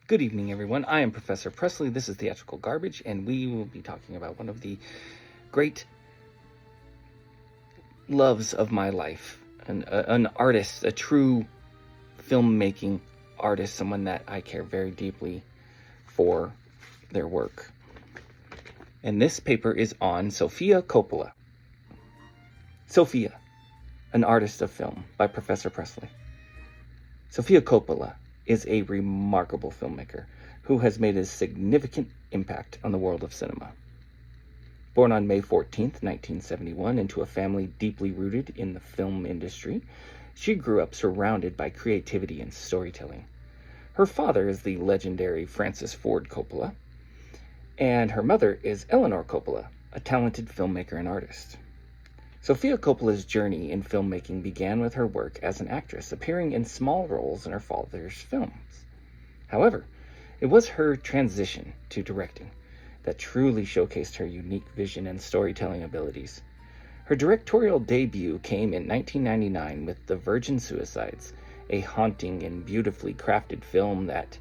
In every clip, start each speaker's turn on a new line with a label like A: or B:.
A: Good evening, everyone. I am Professor Presley. This is Theatrical Garbage, and we will be talking about one of the great loves of my life. An artist, a true filmmaking artist, someone that I care very deeply for their work. And this paper is on Sophia Coppola. Sophia, an artist of film, by Professor Presley. Sophia Coppola is a remarkable filmmaker who has made a significant impact on the world of cinema. Born on May 14th, 1971, into a family deeply rooted in the film industry, she grew up surrounded by creativity and storytelling. Her father is the legendary Francis Ford Coppola, and her mother is Eleanor Coppola, a talented filmmaker and artist. Sophia Coppola's journey in filmmaking began with her work as an actress, appearing in small roles in her father's films. However, it was her transition to directing that truly showcased her unique vision and storytelling abilities. Her directorial debut came in 1999 with The Virgin Suicides, a haunting and beautifully crafted film that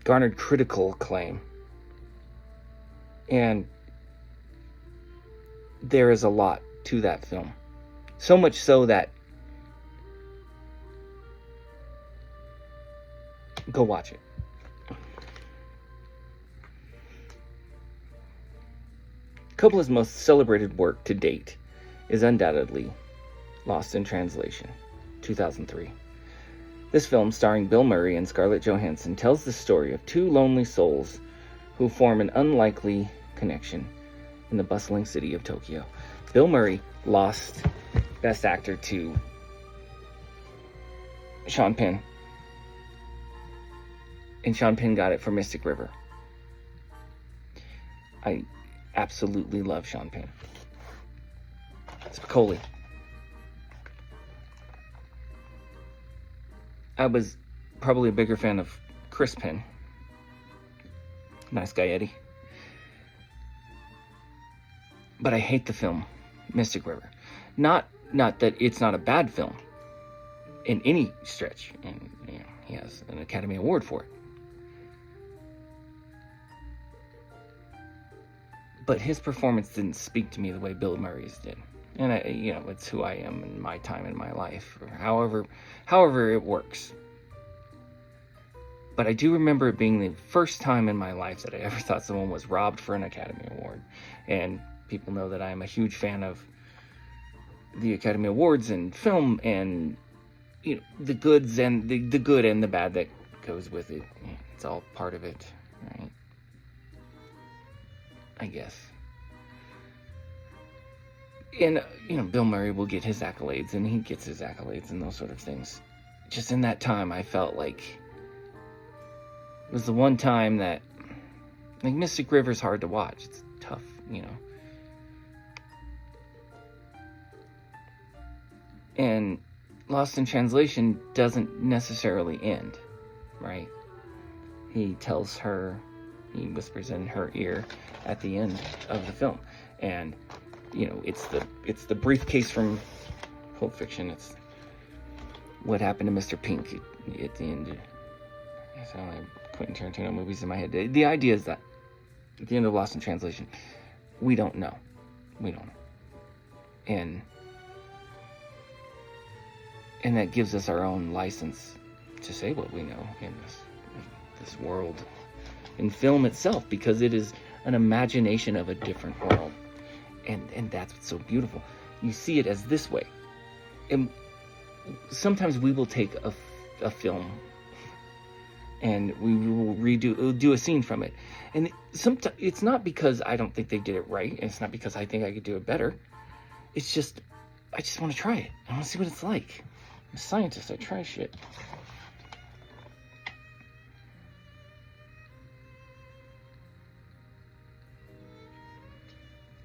A: garnered critical acclaim. And there is a lot to that film. So much so that go watch it. Coppola's most celebrated work to date is undoubtedly Lost in Translation, 2003. This film, starring Bill Murray and Scarlett Johansson, tells the story of two lonely souls who form an unlikely connection in the bustling city of Tokyo. Bill Murray lost Best Actor to Sean Penn, and Sean Penn got it for Mystic River. I absolutely love Sean Penn. Spicoli. I was probably a bigger fan of Chris Penn. Nice guy, Eddie. But I hate the film Mystic River. Not that it's not a bad film in any stretch, and he has an Academy Award for it. But his performance didn't speak to me the way Bill Murray's did. And it's who I am in my time in my life, or however it works. But I do remember it being the first time in my life that I ever thought someone was robbed for an Academy Award. And people know that I'm a huge fan of the Academy Awards and film, and the goods and the good and the bad that goes with it. It's all part of it, right? I guess. And Bill Murray will get his accolades, and he gets his accolades and those sort of things. Just in that time, I felt like it was the one time that, like, Mystic River's hard to watch. It's tough, And Lost in Translation doesn't necessarily end, right? He whispers in her ear at the end of the film. And, it's the briefcase from Pulp Fiction. It's what happened to Mr. Pink at the end. I sound like Quentin Tarantino movies in my head. The idea is that at the end of Lost in Translation, we don't know. And that gives us our own license to say what we know in this world, in film itself, because it is an imagination of a different world. And that's what's so beautiful. You see it as this way. And sometimes we will take a film and we will do a scene from it. And sometimes it's not because I don't think they did it right, and it's not because I think I could do it better. It's just, I just want to try it. I want to see what it's like. I'm a scientist. I try shit.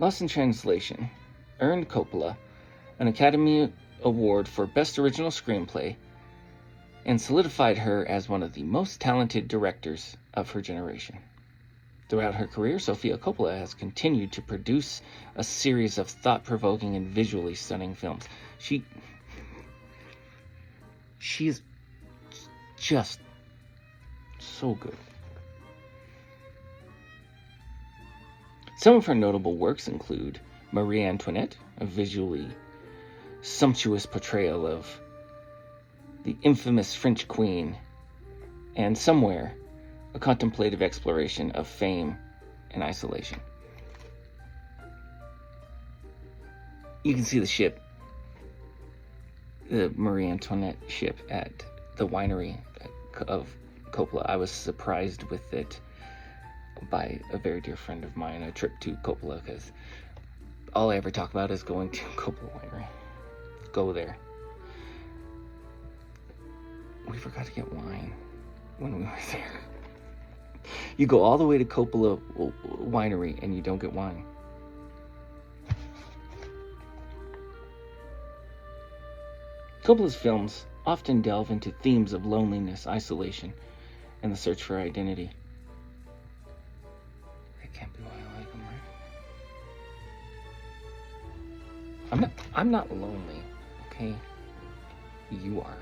A: Lost in Translation earned Coppola an Academy Award for Best Original Screenplay and solidified her as one of the most talented directors of her generation. Throughout her career, Sophia Coppola has continued to produce a series of thought-provoking and visually stunning films. She is just So good. Some of her notable works include Marie Antoinette, a visually sumptuous portrayal of the infamous French queen, and Somewhere, a contemplative exploration of fame and isolation. You can see the ship, the Marie Antoinette ship, at the winery of Coppola. I was surprised with it by a very dear friend of mine, a trip to Coppola, because all I ever talk about is going to Coppola Winery. Go there. We forgot to get wine when we were there. You go all the way to Coppola Winery and you don't get wine. Coppola's films often delve into themes of loneliness, isolation, and the search for identity. That can't be why I like them, right? I'm not lonely, okay? You are.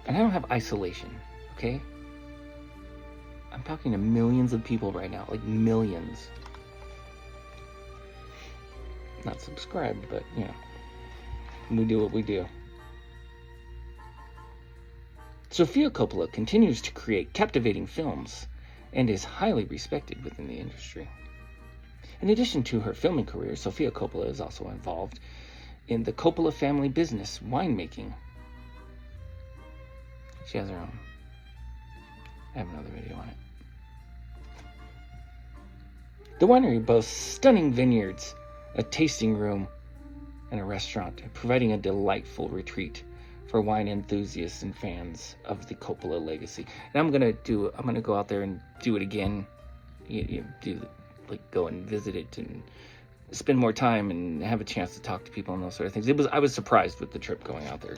A: And I don't have isolation, okay? I'm talking to millions of people right now, like millions. Not subscribed, but, you know, we do what we do. Sophia Coppola continues to create captivating films and is highly respected within the industry. In addition to her filming career, Sophia Coppola is also involved in the Coppola family business, winemaking. She has her own. I have another video on it. The winery boasts stunning vineyards, a tasting room, and a restaurant, providing a delightful retreat for wine enthusiasts and fans of the Coppola legacy. And I'm gonna go out there and do it again. Go and visit it and spend more time and have a chance to talk to people and those sort of things. I was surprised with the trip going out there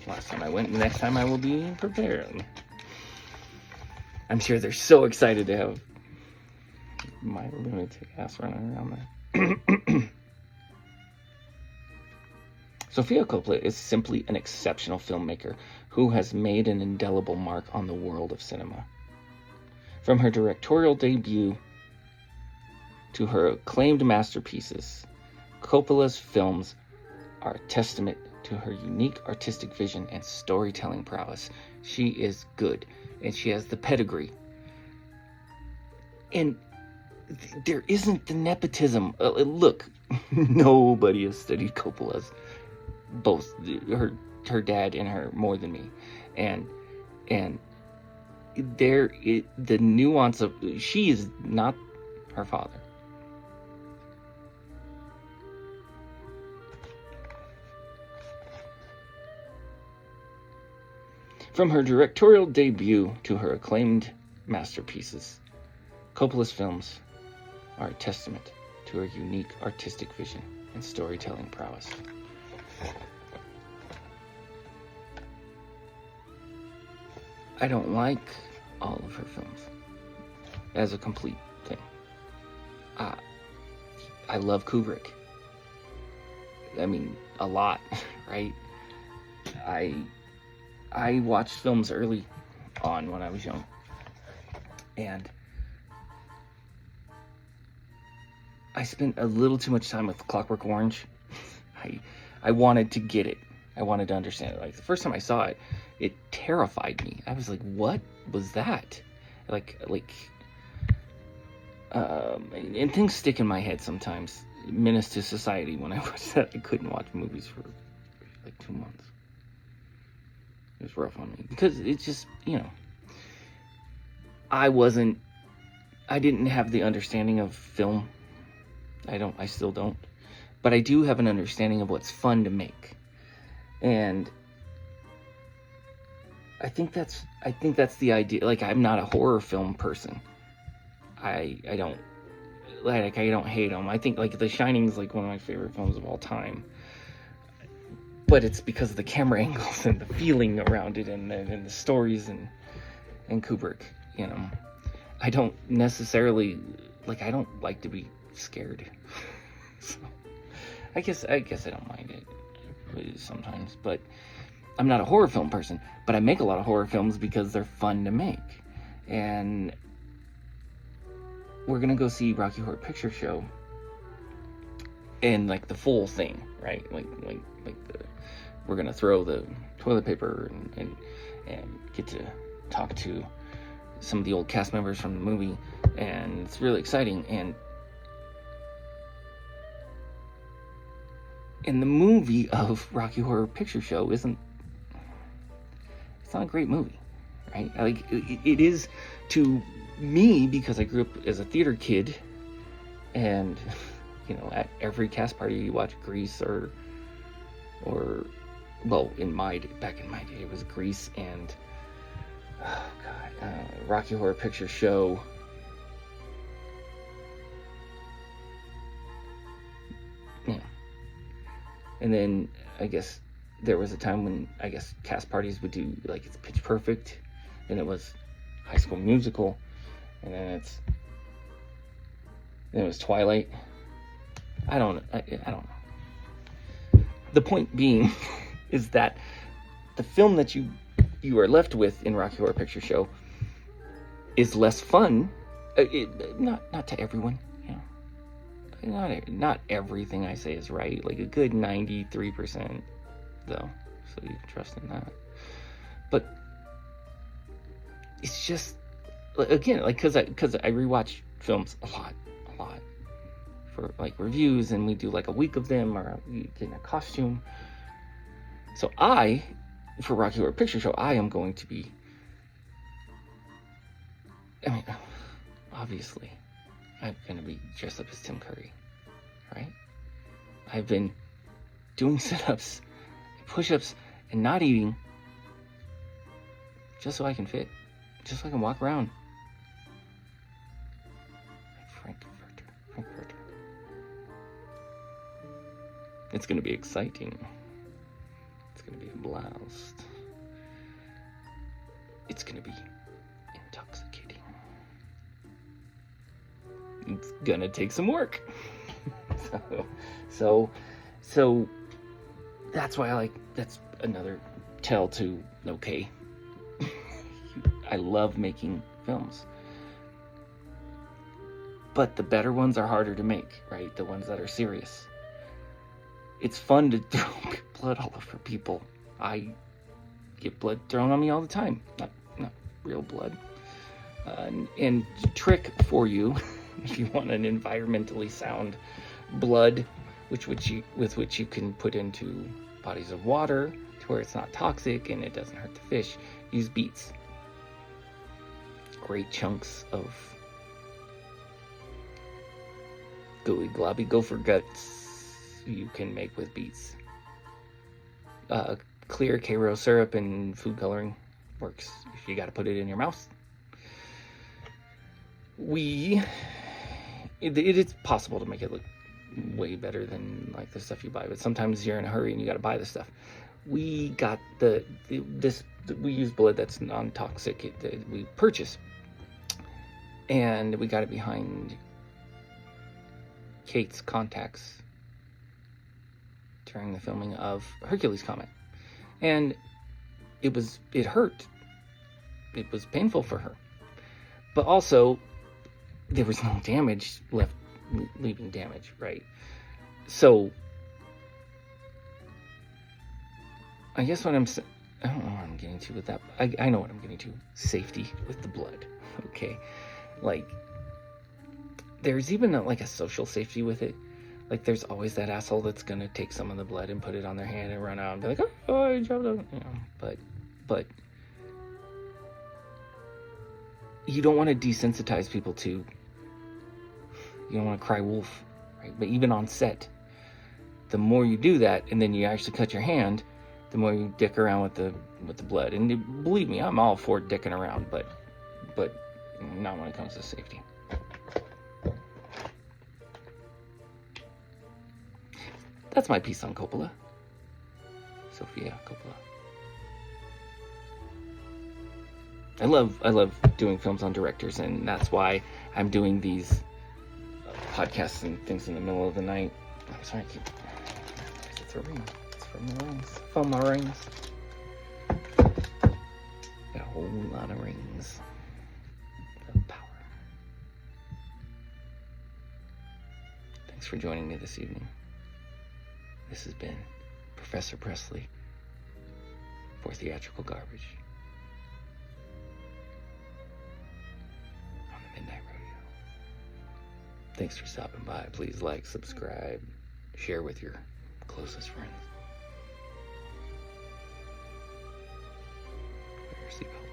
A: last time I went, and the next time I will be prepared. I'm sure they're so excited to have my lunatic ass running around there. Sophia Coppola is simply an exceptional filmmaker who has made an indelible mark on the world of cinema. From her directorial debut to her acclaimed masterpieces, Coppola's films are a testament to her unique artistic vision and storytelling prowess. She is good, and she has the pedigree. And there isn't the nepotism. Look, nobody has studied Coppola's. Both her dad and her more than me, and the nuance of she is not her father. From her directorial debut to her acclaimed masterpieces, Coppola's films are a testament to her unique artistic vision and storytelling prowess. I don't like all of her films as a complete thing. I love Kubrick. I mean, a lot, right? I watched films early on when I was young, and I spent a little too much time with Clockwork Orange. I wanted to get it. I wanted to understand it. Like, the first time I saw it, it terrified me. I was like, what was that? And things stick in my head sometimes. Menace to Society, when I watched that, I couldn't watch movies for like 2 months. It was rough on me. Because it's just, I didn't have the understanding of film. I still don't. But I do have an understanding of what's fun to make. And I think that's the idea. Like, I'm not a horror film person. I don't hate them. I think, like, The Shining is like one of my favorite films of all time. But it's because of the camera angles and the feeling around it and the stories and Kubrick, I don't necessarily, I don't like to be scared. So I guess I don't mind it sometimes, but I'm not a horror film person, but I make a lot of horror films because they're fun to make. And we're gonna go see Rocky Horror Picture Show, and like the full thing, right? We're gonna throw the toilet paper and get to talk to some of the old cast members from the movie, and it's really exciting. And the movie of Rocky Horror Picture Show it's not a great movie, right? Like it is to me, because I grew up as a theater kid, and you know, at every cast party you watch Grease or well, back in my day it was Grease and Rocky Horror Picture Show. Yeah. And then I guess there was a time when I guess cast parties would do like it's Pitch Perfect, then it was High School Musical, and then it was Twilight. I don't know. The point being is that the film that you are left with in Rocky Horror Picture Show is less fun. Not to everyone, you know. Not everything I say is right. Like a good 93%, though. So you can trust in that. But it's just, again, like because I rewatch films a lot for like reviews, and we do like a week of them, or we get in a costume. So for Rocky Horror Picture Show, I am going to be, I mean, obviously, I'm going to be dressed up as Tim Curry, right? I've been doing sit-ups, push-ups, and not eating just so I can fit, just so I can walk around. Frankfurter. It's going to be exciting. It's going to be a blast. It's going to be intoxicating. It's going to take some work. So that's why that's another tell to, okay, I love making films. But the better ones are harder to make, right? The ones that are serious. It's fun to throw blood all over people. I get blood thrown on me all the time. Not real blood. And trick for you, if you want an environmentally sound blood, with which you can put into bodies of water to where it's not toxic and it doesn't hurt the fish, use beets. Great chunks of gooey globby gopher guts you can make with beets. Clear K-Row syrup and food coloring works if you got to put it in your mouth. It is possible to make it look way better than like the stuff you buy, but sometimes you're in a hurry and you got to buy the stuff. We got we use blood that's non-toxic that we purchase, and we got it behind Kate's contacts during the filming of Hercules Comet, and it hurt. It was painful for her, but also there was no damage left, leaving damage, right? So I guess I don't know what I'm getting to with that. I know what I'm getting to. Safety with the blood. Okay, like there's even a social safety with it. Like there's always that asshole that's gonna take some of the blood and put it on their hand and run out and be like, oh, I dropped it, you know. But you don't want to desensitize people to. You don't want to cry wolf, right? But even on set, the more you do that, and then you actually cut your hand, the more you dick around with the blood. And believe me, I'm all for dicking around, but not when it comes to safety. That's my piece on Coppola. Sophia Coppola. I love doing films on directors, and that's why I'm doing these podcasts and things in the middle of the night. I'm sorry, it's a ring. It's from the rings. From my rings. whole lot of rings of power. Thanks for joining me this evening. This has been Professor Presley for Theatrical Garbage on the Midnight Rodeo. Thanks for stopping by. Please like, subscribe, share with your closest friends. Wear your seatbelt.